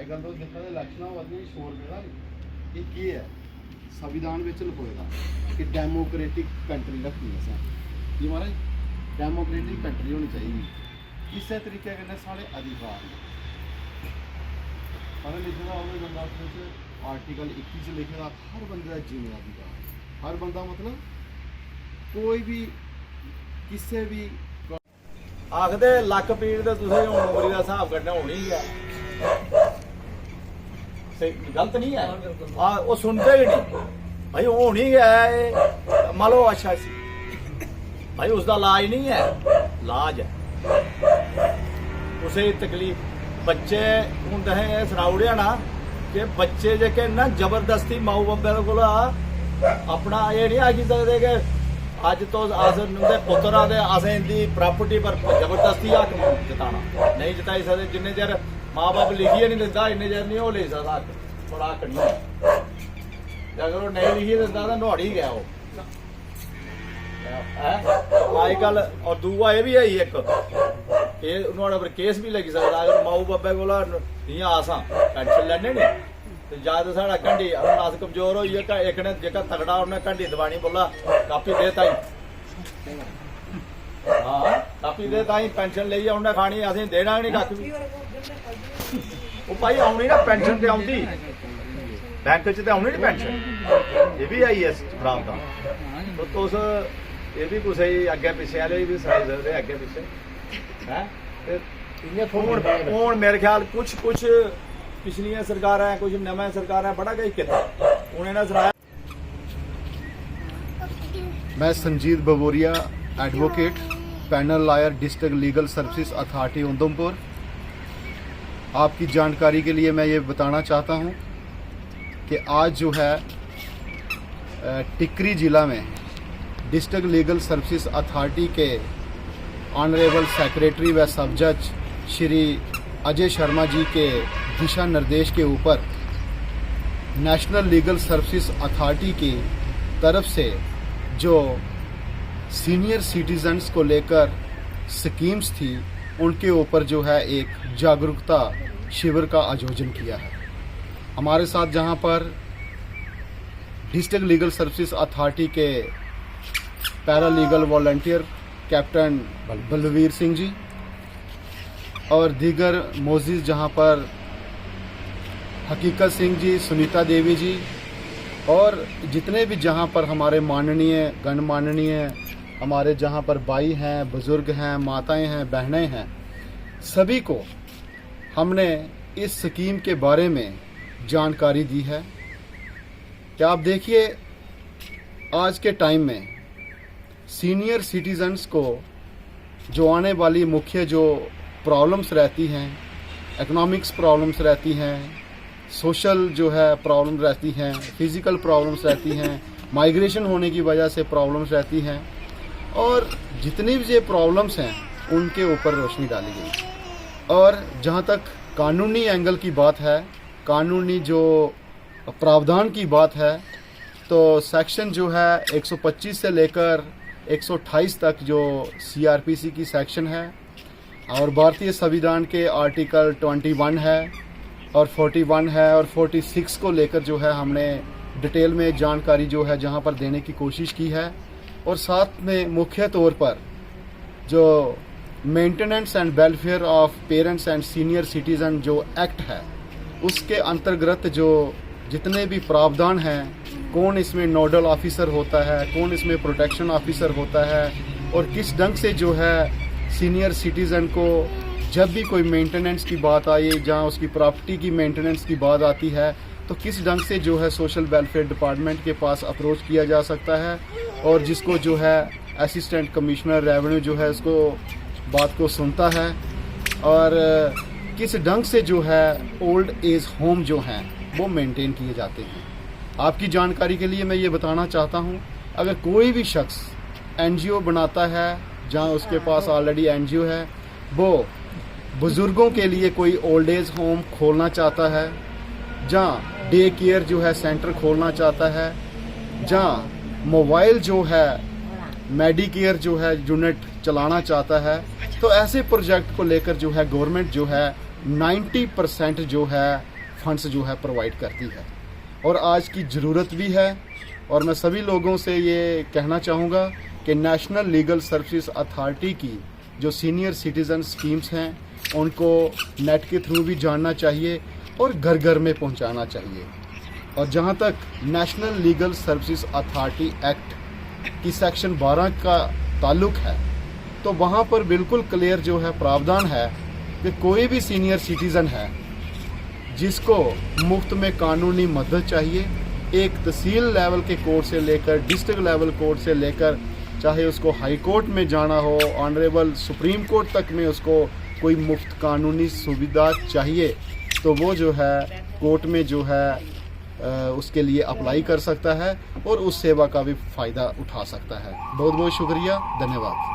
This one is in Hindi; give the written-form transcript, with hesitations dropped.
अजकल तो देखा इलैक्शन वाले शोर पेदा ये की है संविधान में लखोएगा कि डेमोक्रेटिक कंट्री रखनी है जी महाराज डेमोक्रेटिक कंट्री होनी चाहिए किसी तरीके कन्नै साढ़े अधिकार पढ़े लिखे का होगा बंदा उसमें आर्टिकल 21 लिखे दा हर बंदे का जीने का अधिकार हर बंदा मतलब कोई भी किसी भी आखदे लक पीड़ ते तुसें हुण उमरी दा हिसाब कड्ढना होनी ही है गलत नहीं है वो सुनते ही नहीं भाई होनी है मान लो अच्छा भाई उसका इलाज नहीं है इलाज है उसे तकलीफ बच्चे हूँ तुसें सनाई ओड़ेआ ना कि बच्चे जेह्के ना जबरदस्ती माऊ बब्बे कोला अपना ये नहीं आखी सकदे कि अज तो अस उंदे पुत्तर आ ते असें इंदी प्रापर्टी पर जबरदस्ती हक जताना नहीं जताई सकदे जिन्ने चिर माँ बाप लिखिए नहीं दिंदा इन्ने चिर नहीं वो लेई सकदा थोड़ा हक नहीं है अगर वो नहीं लिखिए दिंदा तो नुहाड़ी गया वो अजकल और दूआ ये भी है एक नुहाड़े पर केस भी लगी सकदा अगर माऊ बब्बे कोला इयां असां पेंशन लैने नी ते जां ते साढ़ा घंटी हून अस कमजोर होई गे इक ने जेह्का तगड़ा उन्नै घंटी दबानी बोला कापी दे ताई हाँ कापी दे ताई पेंशन लेइयै उन्नै खानी असें देना नहीं कक्ख भी वो भाई आनी ना पेंशन ते आउंदी बैंक च ते आउनी नी पेंशन ये भी आई इस प्रावधान तो तुस ये भी कुसै अग्गें पिच्छे आह्ले भी सनाई सकदे अग्गें पिच्छे हैं ते हून मेरे ख्याल कुछ पिछलियां सरकारां कुछ नवीं सरकारां बड़ा किश कीता हून इन्हें सनाया। मैं Sanjeet Baboria advocate panel lawyer district legal services authority Udhampur आपकी जानकारी के लिए मैं ये बताना चाहता हूँ कि आज जो है टिकरी ज़िला में डिस्ट्रिक्ट लीगल सर्विसेज अथॉरिटी के ऑनरेबल सेक्रेटरी व सब जज श्री अजय शर्मा जी के दिशा निर्देश के ऊपर नेशनल लीगल सर्विसेज अथॉरिटी की तरफ से जो सीनियर सिटीजन्स को लेकर स्कीम्स थी उनके ऊपर जो है एक जागरूकता शिविर का आयोजन किया है। हमारे साथ जहां पर डिस्ट्रिक्ट लीगल सर्विसेज अथॉरिटी के paralegal volunteer captain Balveer Singh ji और दीगर मोजिज जहां पर हकीकत सिंह जी, सुनीता देवी जी और जितने भी जहां पर हमारे माननीय गणमाननीय हमारे जहां पर भाई हैं, बुज़ुर्ग हैं, माताएं हैं, बहनें हैं, सभी को हमने इस स्कीम के बारे में जानकारी दी है कि आप देखिए आज के टाइम में सीनियर सिटीजन्स को जो आने वाली मुख्य जो प्रॉब्लम्स रहती हैं, इकोनॉमिक्स प्रॉब्लम्स रहती हैं, सोशल जो है प्रॉब्लम रहती हैं, फिज़िकल प्रॉब्लम्स रहती हैं, माइग्रेशन होने की वजह से प्रॉब्लम्स रहती हैं और जितनी भी ये प्रॉब्लम्स हैं उनके ऊपर रोशनी डाली गई। और जहाँ तक कानूनी एंगल की बात है, कानूनी जो प्रावधान की बात है, तो सेक्शन जो है 125 से लेकर 128 तक जो CRPC की सेक्शन है और भारतीय संविधान के आर्टिकल 21 है और 41 है और 46 को लेकर जो है हमने डिटेल में जानकारी जो है जहां पर देने की कोशिश की है और साथ में मुख्य तौर पर जो maintenance and welfare of parents and senior citizen जो एक्ट है उसके अंतर्गत जो जितने भी प्रावधान हैं, कौन इसमें नोडल ऑफिसर होता है, कौन इसमें प्रोटेक्शन ऑफिसर होता है और किस ढंग से जो है सीनियर सिटीज़न को जब भी कोई मेंटेनेंस की बात आई, जहां उसकी प्रॉपर्टी की मेंटेनेंस की बात आती है, तो किस ढंग से जो है सोशल वेलफेयर डिपार्टमेंट के पास अप्रोच किया जा सकता है और जिसको जो है असिस्टेंट कमिश्नर रेवेन्यू जो है उसको बात को सुनता है और किस ढंग से जो है ओल्ड एज होम जो हैं वो मेंटेन किए जाते हैं। आपकी जानकारी के लिए मैं ये बताना चाहता हूँ, अगर कोई भी शख्स NGO बनाता है जहाँ उसके पास ऑलरेडी NGO है, वो बुज़ुर्गों के लिए कोई ओल्ड एज होम खोलना चाहता है, जहाँ डे केयर जो है सेंटर खोलना चाहता है, जहाँ मोबाइल जो है मेडिकेयर जो है यूनिट चलाना चाहता है, तो ऐसे प्रोजेक्ट को लेकर जो है गवर्नमेंट जो है 90% जो है फंड्स जो है प्रोवाइड करती है और आज की ज़रूरत भी है। और मैं सभी लोगों से ये कहना चाहूँगा कि नेशनल लीगल सर्विसेज अथॉरिटी की जो सीनियर सिटीज़न स्कीम्स हैं उनको नेट के थ्रू भी जानना चाहिए और घर घर में पहुंचाना चाहिए। और जहां तक national legal services authority act की सेक्शन 12 का ताल्लुक है तो वहां पर बिल्कुल क्लियर जो है प्रावधान है कि कोई भी सीनियर सिटीज़न है जिसको मुफ्त में कानूनी मदद चाहिए, एक तहसील लेवल के कोर्ट से लेकर डिस्ट्रिक्ट लेवल कोर्ट से लेकर चाहे उसको हाई कोर्ट में जाना हो, ऑनरेबल सुप्रीम कोर्ट तक में उसको कोई मुफ्त कानूनी सुविधा चाहिए तो वो जो है कोर्ट में जो है उसके लिए अप्लाई कर सकता है और उस सेवा का भी फ़ायदा उठा सकता है। बहुत बहुत शुक्रिया, धन्यवाद।